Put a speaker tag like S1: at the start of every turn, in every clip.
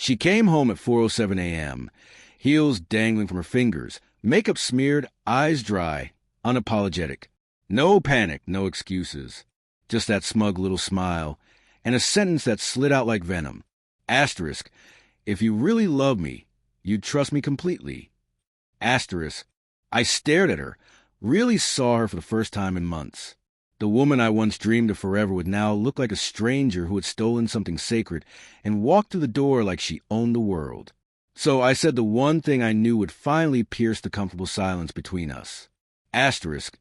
S1: She came home at 4:07 a.m., heels dangling from her fingers, makeup smeared, eyes dry, unapologetic. No panic, no excuses. Just that smug little smile, and a sentence that slid out like venom. Asterisk, if you really love me, you'd trust me completely. Asterisk, I stared at her, really saw her for the first time in months. The woman I once dreamed of forever would now look like a stranger who had stolen something sacred and walked through the door like she owned the world. So I said the one thing I knew would finally pierce the comfortable silence between us. Asterisk,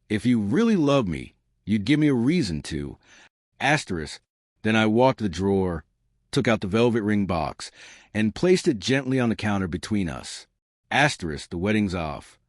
S1: if you really love me, you'd give me a reason to. Asterisk, then I walked to the drawer, took out the velvet ring box, and placed it gently on the counter between us. Asterisk, the wedding's off.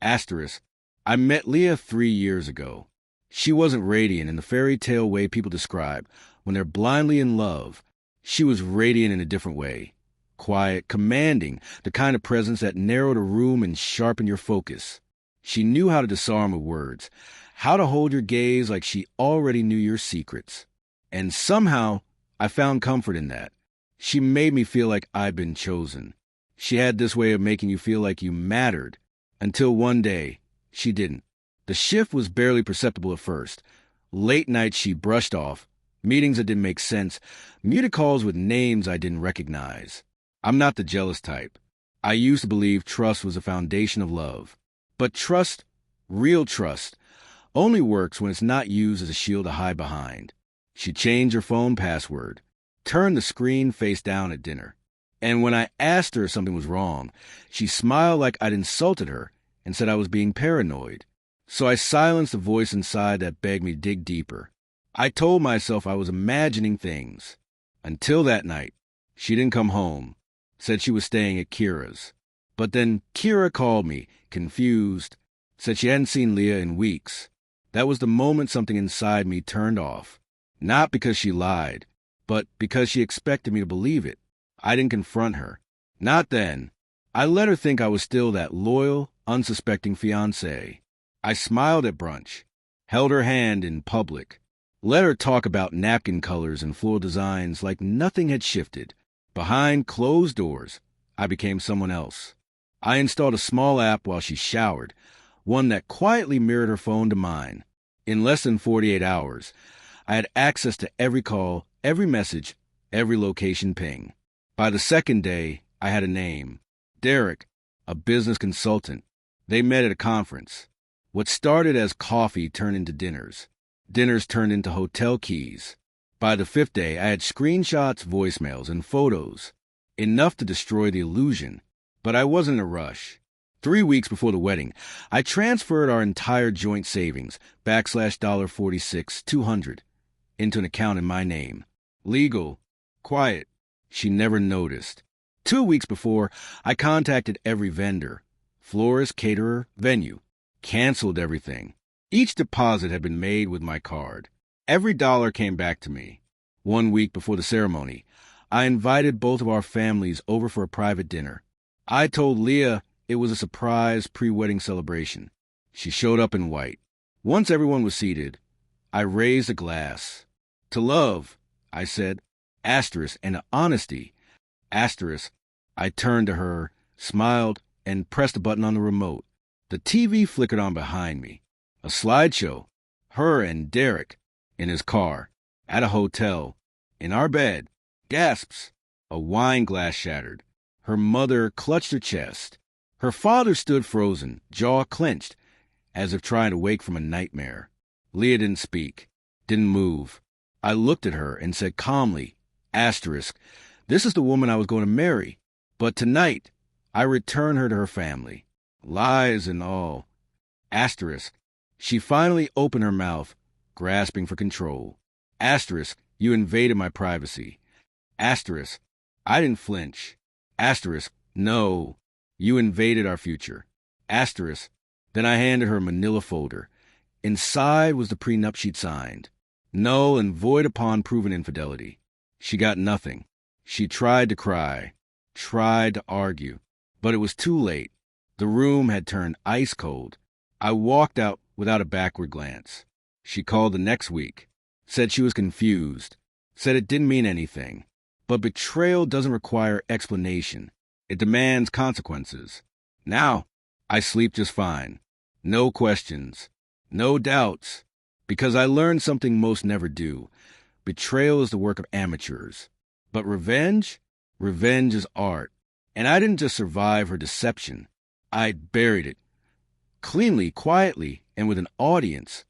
S1: Asterisk, I met Leah 3 years ago. She wasn't radiant in the fairy tale way people describe when they're blindly in love. She was radiant in a different way. Quiet, commanding, the kind of presence that narrowed a room and sharpened your focus. She knew how to disarm with words, how to hold your gaze like she already knew your secrets. And somehow, I found comfort in that. She made me feel like I'd been chosen. She had this way of making you feel like you mattered. Until one day, she didn't. The shift was barely perceptible at first. Late nights she brushed off, meetings that didn't make sense, muted calls with names I didn't recognize. I'm not the jealous type. I used to believe trust was the foundation of love. But trust, real trust, only works when it's not used as a shield to hide behind. She changed her phone password, turned the screen face down at dinner. And when I asked her if something was wrong, she smiled like I'd insulted her and said I was being paranoid. So I silenced the voice inside that begged me to dig deeper. I told myself I was imagining things. Until that night, she didn't come home, said she was staying at Kira's. But then Kira called me, confused, said she hadn't seen Leah in weeks. That was the moment something inside me turned off. Not because she lied, but because she expected me to believe it. I didn't confront her. Not then. I let her think I was still that loyal, unsuspecting fiancé. I smiled at brunch, held her hand in public, let her talk about napkin colors and floral designs like nothing had shifted. Behind closed doors, I became someone else. I installed a small app while she showered, one that quietly mirrored her phone to mine. In less than 48 hours, I had access to every call, every message, every location ping. By the second day, I had a name. Derek, a business consultant. They met at a conference. What started as coffee turned into dinners. Dinners turned into hotel keys. By the 5th day, I had screenshots, voicemails, and photos. Enough to destroy the illusion. But I wasn't in a rush. 3 weeks before the wedding, I transferred our entire joint savings, $46, 200, into an account in my name. Legal. Quiet. She never noticed. 2 weeks before, I contacted every vendor. Florist, caterer, venue. Canceled everything. Each deposit had been made with my card. Every dollar came back to me. 1 week before the ceremony, I invited both of our families over for a private dinner. I told Leah it was a surprise pre-wedding celebration. She showed up in white. Once everyone was seated, I raised a glass. To love, I said, asterisk, and to honesty, asterisk. I turned to her, smiled, and pressed a button on the remote. The TV flickered on behind me. A slideshow. Her and Derek. In his car. At a hotel. In our bed. Gasps. A wine glass shattered. Her mother clutched her chest. Her father stood frozen, jaw clenched, as if trying to wake from a nightmare. Leah didn't speak. Didn't move. I looked at her and said calmly, asterisk, this is the woman I was going to marry. But tonight, I return her to her family. Lies and all. Asterisk. She finally opened her mouth, grasping for control. Asterisk. You invaded my privacy. Asterisk. I didn't flinch. Asterisk. No. You invaded our future. Asterisk. Then I handed her a manila folder. Inside was the prenup she'd signed. Null and void upon proven infidelity. She got nothing. She tried to cry. Tried to argue. But it was too late. The room had turned ice cold. I walked out without a backward glance. She called the next week. Said she was confused. Said it didn't mean anything. But betrayal doesn't require explanation. It demands consequences. Now, I sleep just fine. No questions. No doubts. Because I learned something most never do. Betrayal is the work of amateurs. But revenge? Revenge is art. And I didn't just survive her deception. I buried it. Cleanly, quietly, and with an audience.